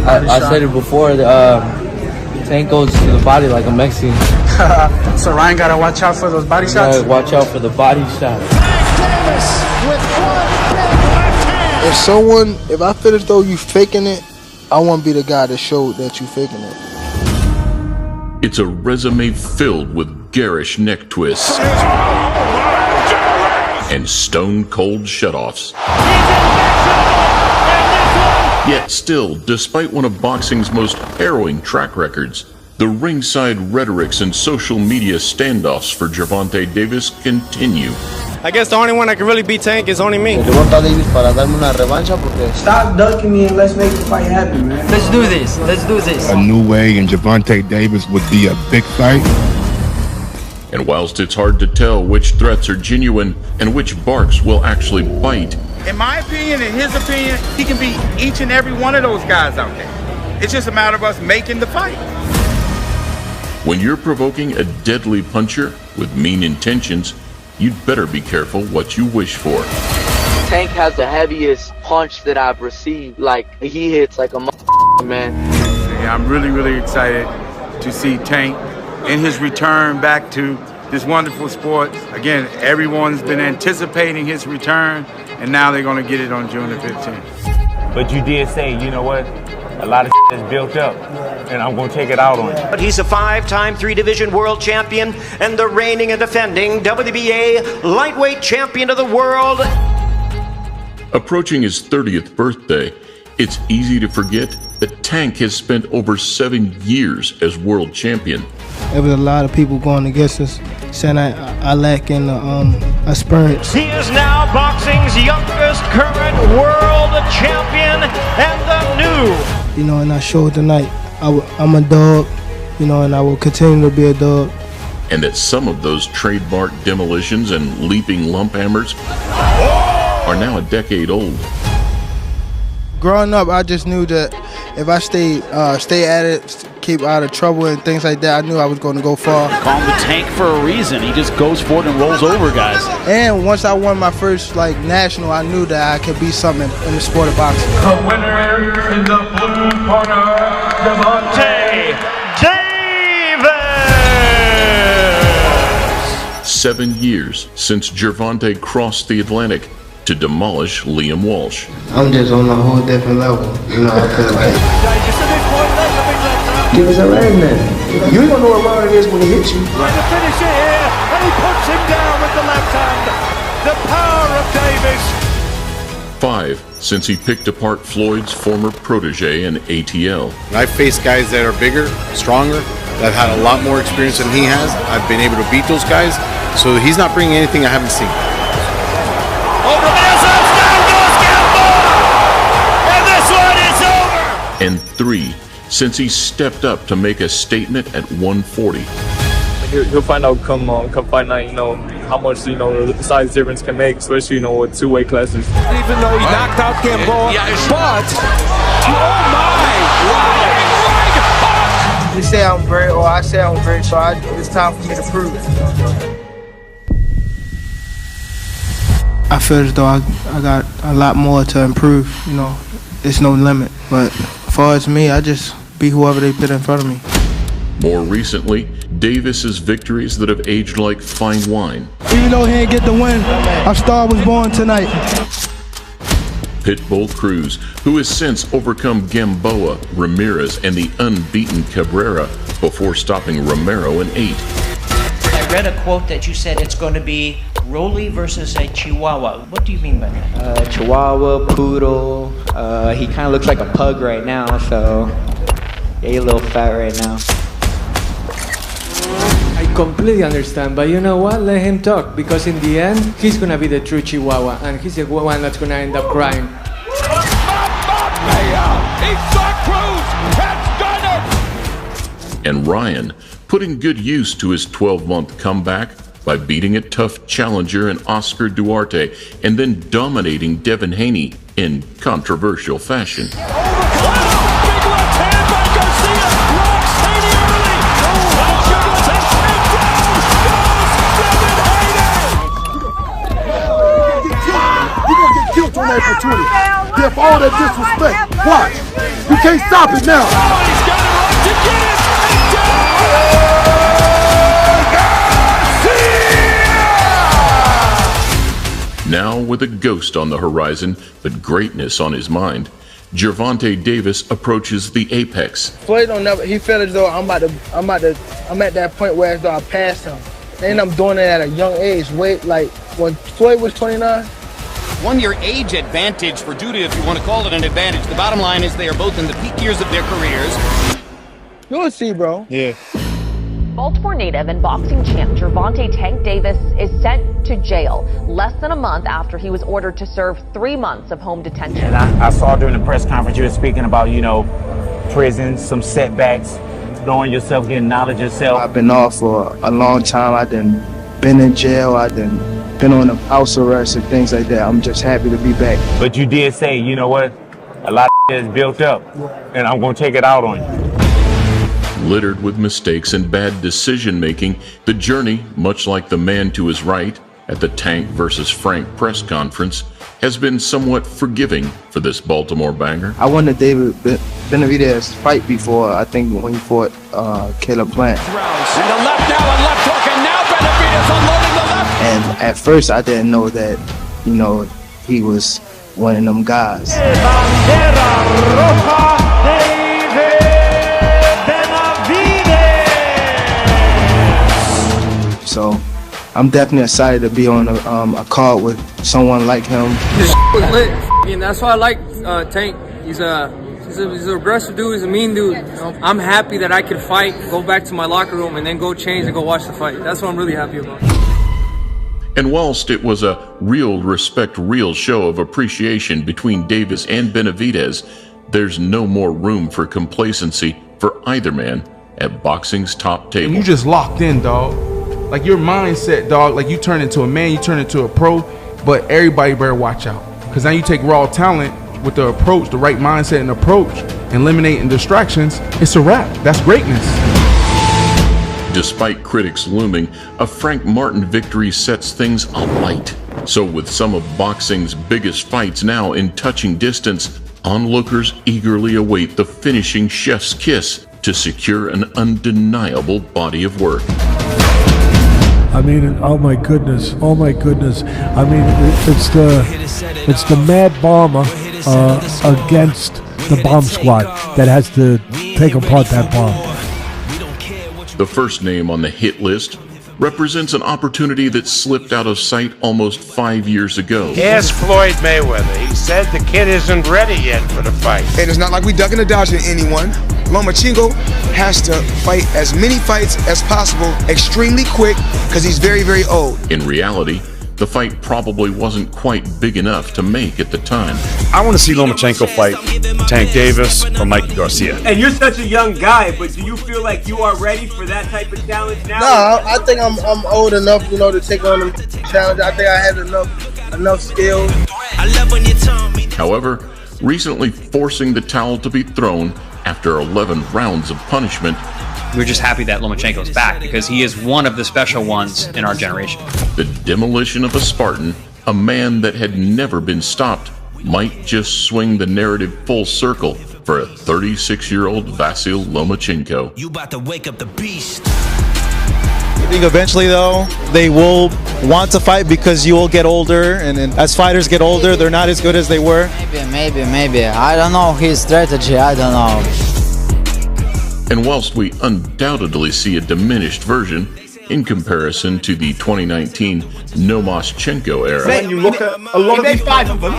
I said it before. Tank goes to the body like a Mexican. So Ryan gotta watch out for those body shots? Yeah, watch out for the body shots. If I feel as though you faking it, I want to be the guy that showed that you faking it. It's a resume filled with garish neck twists and stone-cold shutoffs. Yet still, despite one of boxing's most harrowing track records, the ringside rhetorics and social media standoffs for Gervonta Davis continue. I guess the only one that can really beat Tank is only me. Gervonta Davis para darme una revancha porque... Stop ducking me and let's make the fight happen, man. Let's do this. Let's do this. A new way and Gervonta Davis would be a big fight. And whilst it's hard to tell which threats are genuine and which barks will actually bite, in my opinion, in his opinion, he can beat each and every one of those guys out there. It's just a matter of us making the fight. When you're provoking a deadly puncher with mean intentions, you'd better be careful what you wish for. Tank has the heaviest punch that I've received. Like, he hits like a man. Yeah, I'm really, really excited to see Tank in his return back to this wonderful sport. Again, everyone's been anticipating his return, and now they're going to get it on June the 15th. But you did say, you know what, a lot of is built up, and I'm going to take it out on you. But he's a 5-time 3-division world champion and the reigning and defending WBA lightweight champion of the world. Approaching his 30th birthday, it's easy to forget that Tank has spent over 7 years as world champion. There was a lot of people going against us, saying I lack in experience. He is now boxing's youngest current world champion and the new. You know, and I showed tonight I'm a dog, you know, and I will continue to be a dog. And that some of those trademark demolitions and leaping lump hammers are now a decade old. Growing up, I just knew that if I stay at it, keep out of trouble and things like that, I knew I was going to go far. Call him the Tank for a reason. He just goes for it and rolls over guys. And once I won my first national, I knew that I could be something in the sport of boxing. The winner in the blue corner, Gervonta Davis! 7 years since Gervonta crossed the Atlantic to demolish Liam Walsh. I'm just on a whole different level. You know, I feel like... Give us a leg, man. You ain't gonna know what round it is when he hits you. Trying to finish it here, and he puts him down with the left hand. The power of Davis. 5 since he picked apart Floyd's former protege in ATL. I've faced guys that are bigger, stronger, that have had a lot more experience than he has. I've been able to beat those guys, so he's not bringing anything I haven't seen. Over Messer's down goes Gamboa! And this one is over! And 3 since he stepped up to make a statement at 140. He'll find out come fight night, you know, how much, you know, the size difference can make, especially, you know, with 2 weight classes. Even though he knocked out Gamboa, but, oh my, right. You say I'm great, or I say I'm great, so it's time for me to prove it. I feel as though I got a lot more to improve, you know, there's no limit, but as far as me, I just be whoever they put in front of me. More recently, Davis's victories that have aged like fine wine. Even though he didn't get the win, our star was born tonight. Pitbull Cruz, who has since overcome Gamboa, Ramirez, and the unbeaten Cabrera before stopping Romero in 8. I read a quote that you said it's going to be Rolly versus a Chihuahua. What do you mean by that? Chihuahua, poodle. He kind of looks like a pug right now, so yeah, he's a little fat right now. I completely understand, but you know what? Let him talk, because in the end, he's going to be the true Chihuahua, and he's the one that's going to end up crying. And Ryan, putting good use to his 12-month comeback by beating a tough challenger in Oscar Duarte and then dominating Devin Haney in controversial fashion. Big left hand by Garcia. Rocks Haney early. You're gonna get killed on that opportunity. Give all that disrespect. Watch. can't stop it now. He's got it right to get it. Now with a ghost on the horizon, but greatness on his mind, Gervonta Davis approaches the apex. Floyd don't never. He feel as though I'm at that point where as though I passed him, and I'm doing it at a young age. Wait, like when Floyd was 29. 1 year age advantage for Duty, if you want to call it an advantage. The bottom line is they are both in the peak years of their careers. You'll see, bro. Yeah. Baltimore native and boxing champ Gervonta "Tank" Davis is sent to jail less than a month after he was ordered to serve 3 months of home detention. And I saw during the press conference you were speaking about, prison, some setbacks, knowing yourself, getting knowledge of yourself. I've been off for a long time. I done been in jail. I done been on a house arrest and things like that. I'm just happy to be back. But you did say, you know what, a lot of is built up, and I'm going to take it out on you. Littered with mistakes and bad decision-making, the journey, much like the man to his right at the Tank versus Frank press conference, has been somewhat forgiving for this Baltimore banger. I won the David Benavidez fight before, I think when he fought Caleb Plant. And the left now, and left hook, and now Benavidez unloading the left. And at first I didn't know that, he was one of them guys. So I'm definitely excited to be on a card with someone like him. This was lit, and that's why I like Tank. He's an aggressive dude. He's a mean dude. I'm happy that I could fight, go back to my locker room, and then go change and go watch the fight. That's what I'm really happy about. And whilst it was a real show of appreciation between Davis and Benavidez, there's no more room for complacency for either man at boxing's top table. And you just locked in, dog. Like your mindset, dog, like you turn into a man, you turn into a pro, but everybody better watch out. Because now you take raw talent with the approach, the right mindset and approach, eliminating distractions, it's a wrap. That's greatness. Despite critics looming, a Frank Martin victory sets things alight. So with some of boxing's biggest fights now in touching distance, onlookers eagerly await the finishing chef's kiss to secure an undeniable body of work. I mean, oh my goodness. I mean, it's the Mad Bomber against the bomb squad that has to take apart that bomb. The first name on the hit list represents an opportunity that slipped out of sight almost 5 years ago. Ask Floyd Mayweather. He said the kid isn't ready yet for the fight. And it's not like we ducking or dodging anyone. Lomachenko has to fight as many fights as possible extremely quick because he's very, very old. In reality, the fight probably wasn't quite big enough to make at the time. I want to see Lomachenko fight Tank Davis or Mikey Garcia. And you're such a young guy, but do you feel like you are ready for that type of challenge now? No, I think I'm old enough, to take on the challenge. I think I have enough skills. However, recently forcing the towel to be thrown after 11 rounds of punishment. We're just happy that Lomachenko's back because he is one of the special ones in our generation. The demolition of a Spartan, a man that had never been stopped, might just swing the narrative full circle for a 36-year-old Vasyl Lomachenko. You about to wake up the beast. I think eventually, though, they will want to fight because you will get older, and as fighters get older, they're not as good as they were. Maybe. I don't know his strategy. I don't know. And whilst we undoubtedly see a diminished version in comparison to the 2019 Nomaschenko era. When you look at a lot of these five of them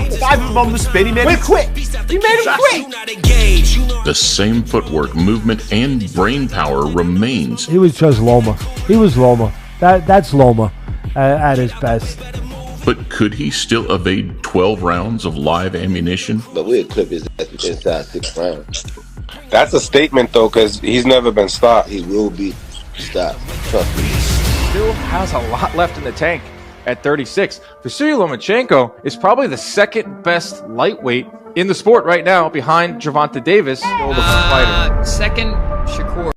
on the spin, he made them quit. He made them quit. The same footwork, movement, and brain power remains. He was just Loma. He was Loma. That's Loma at his best. But could he still evade 12 rounds of live ammunition? But we'll clip his ass inside 6 rounds. That's a statement, though, because he's never been stopped. He will be stopped. Trust me. Still has a lot left in the tank at 36. Vasyl Lomachenko is probably the second best lightweight in the sport right now, behind Gervonta Davis, still the fighter. Second, Shakur.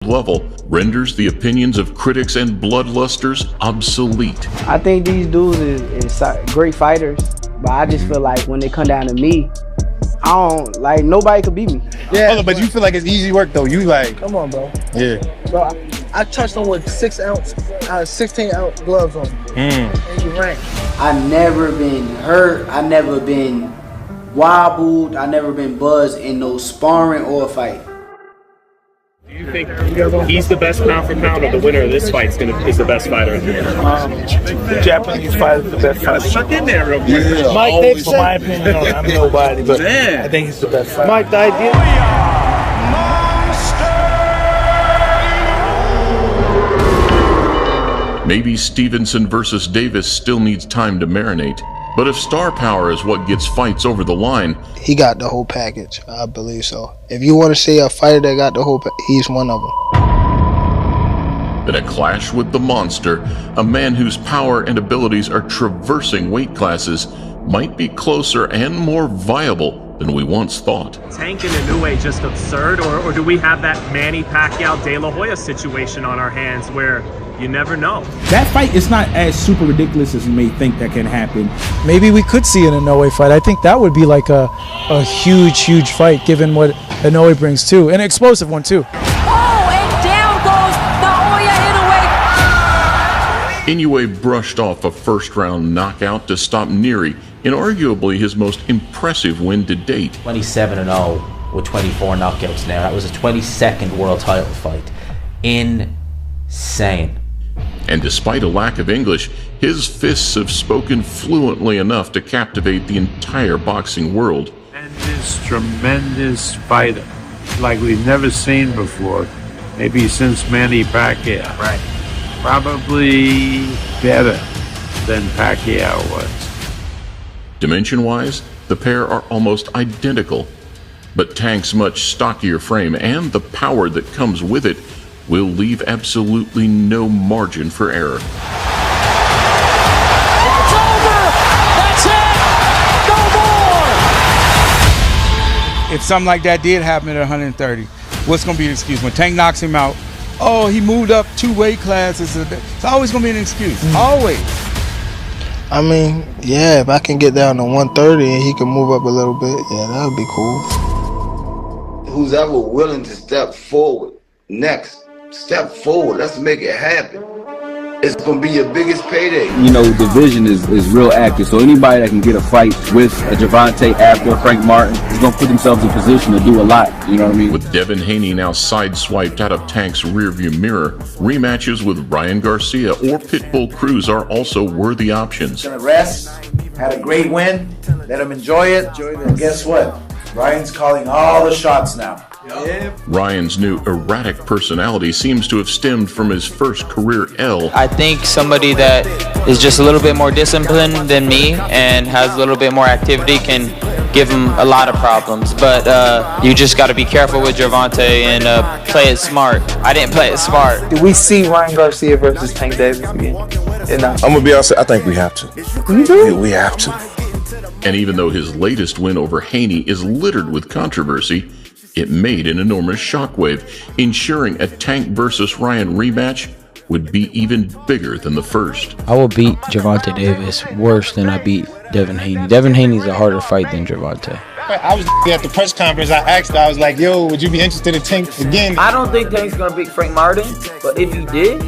level renders the opinions of critics and bloodlusters obsolete. I think these dudes is great fighters, but I just feel like when they come down to me, I don't, like, nobody could beat me. Yeah, but you feel like it's easy work though. You like, come on, bro. Yeah. Bro, I touched him with 16-ounce gloves on. And he ran. I never been hurt. I never been wobbled. I never been buzzed in no sparring or fight. Do you think he's the best pound for pound, or the winner of this fight is the best fighter? The Japanese fighter is the best fighter. Stuck in there real quick. Yeah. Mike, for my opinion, I'm nobody, but I think he's the best fighter. Mike, the idea. Maybe Stevenson versus Davis still needs time to marinate, but if star power is what gets fights over the line, He got the whole package. I believe so. If you want to say a fighter that got the whole he's one of them. then a clash with the monster, a man whose power and abilities are traversing weight classes, might be closer and more viable than we once thought. Tank and Inoue just absurd, or do we have that Manny Pacquiao De La Hoya situation on our hands where you never know? That fight is not as super ridiculous as you may think that can happen. Maybe we could see an Inoue fight. I think that would be like a huge fight given what Inoue brings too. An explosive one too. Inoue brushed off a first-round knockout to stop Neary in arguably his most impressive win to date. 27-0 with 24 knockouts now. That was a 22nd world title fight. Insane. And despite a lack of English, his fists have spoken fluently enough to captivate the entire boxing world. Tremendous fighter, like we've never seen before, maybe since Manny Pacquiao. Right. Probably better than Pacquiao was. Dimension-wise, the pair are almost identical, but Tank's much stockier frame and the power that comes with it will leave absolutely no margin for error. It's over! That's it! No more! If something like that did happen at 130, what's going to be the excuse? When Tank knocks him out, oh, he moved up 2 weight classes. It's always going to be an excuse. Always. I mean, yeah, if I can get down to 130 and he can move up a little bit, yeah, that would be cool. Who's ever willing to step forward, step forward, let's make it happen. It's gonna be your biggest payday. You know, division is real active, so anybody that can get a fight with a Gervonta after Frank Martin is gonna put themselves in position to do a lot, you know what I mean? With Devin Haney now sideswiped out of Tank's rearview mirror, rematches with Ryan Garcia or Pitbull Cruz are also worthy options. Gonna rest, had a great win, let him enjoy it, and guess what? Ryan's calling all the shots now. Ryan's new erratic personality seems to have stemmed from his first career L. I think somebody that is just a little bit more disciplined than me and has a little bit more activity can give him a lot of problems. But you just got to be careful with Gervonta and play it smart. I didn't play it smart. Do we see Ryan Garcia versus Tank Davis again? I'm gonna be honest, I think we have to. You do? Yeah, we have to. And even though his latest win over Haney is littered with controversy, it made an enormous shockwave, ensuring a Tank versus Ryan rematch would be even bigger than the first. I will beat Gervonta Davis worse than I beat Devin Haney. Devin Haney's a harder fight than Gervonta. I was at the press conference. I asked, I was like, yo, would you be interested in Tank again? I don't think Tank's gonna beat Frank Martin, but if he did,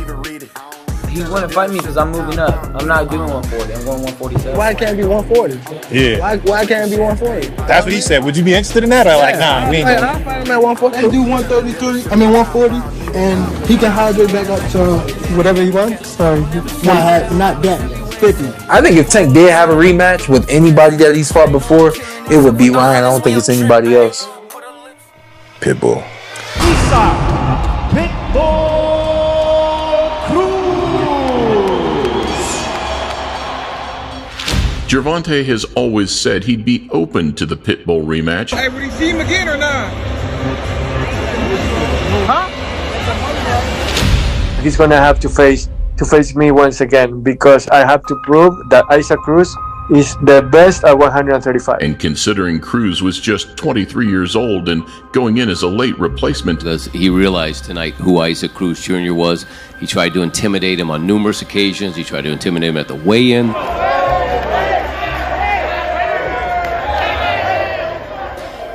he wouldn't fight me because I'm moving up. I'm not doing 140. I'm going 147. Why can't it be 140? Yeah. Why can't it be 140? That's what he said. Would you be interested in that? Or like, nah, we ain't going. I'll fight him at 140. Let's do 140, and he can hydrate back up to whatever he wants. Not that 50. I think if Tank did have a rematch with anybody that he's fought before, it would be Ryan. I don't think it's anybody else. Pitbull. Pitbull Cruz. Gervonta has always said he'd be open to the Pitbull rematch. Hey, would he see him again or not? He's gonna have to face me once again because I have to prove that Isaac Cruz is the best at 135. And considering Cruz was just 23 years old and going in as a late replacement, because he realized tonight who Isaac Cruz Jr. was. He tried to intimidate him on numerous occasions. He tried to intimidate him at the weigh-in.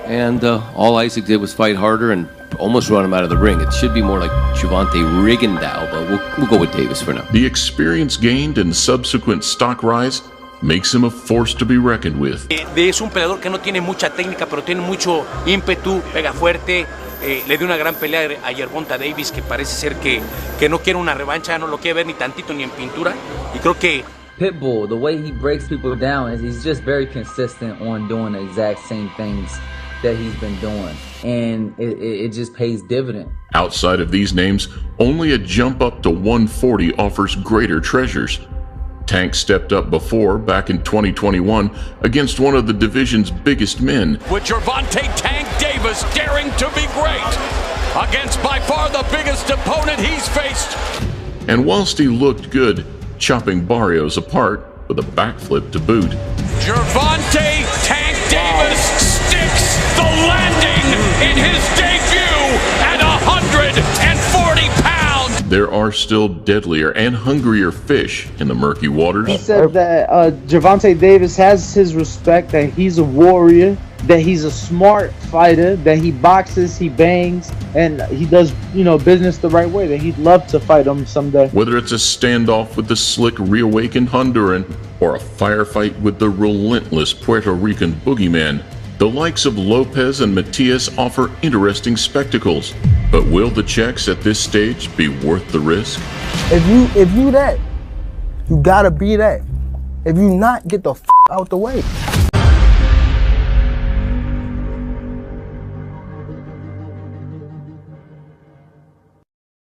And all Isaac did was fight harder and almost run him out of the ring. It should be more like Gervonta Rigondeaux, but we'll go with Davis for now. The experience gained and subsequent stock rise makes him a force to be reckoned with. Es un peleador que no tiene mucha técnica, pero tiene mucho ímpetu, pega fuerte. Le dio una gran pelea a Gervonta Davis, que parece ser que no quiere una revancha, no lo quiere ver ni tantito ni en pintura. Y creo que Pitbull, the way he breaks people down is he's just very consistent on doing the exact same things that he's been doing, and it just pays dividend. Outside of these names, only a jump up to 140 offers greater treasures. Tank stepped up before, back in 2021, against one of the division's biggest men. With Gervonta Tank Davis daring to be great against by far the biggest opponent he's faced. And whilst he looked good, chopping Barrios apart with a backflip to boot. Gervonta Tank Davis sticks the landing in his debut at 140 pounds. There are still deadlier and hungrier fish in the murky waters. He said that Gervonta Davis has his respect, that he's a warrior, that he's a smart fighter, that he boxes, he bangs, and he does, business the right way, that he'd love to fight him someday. Whether it's a standoff with the slick reawakened Honduran or a firefight with the relentless Puerto Rican boogeyman, the likes of Lopez and Matias offer interesting spectacles. But will the checks at this stage be worth the risk? If you that, you gotta be that. If you not, get the f out the way.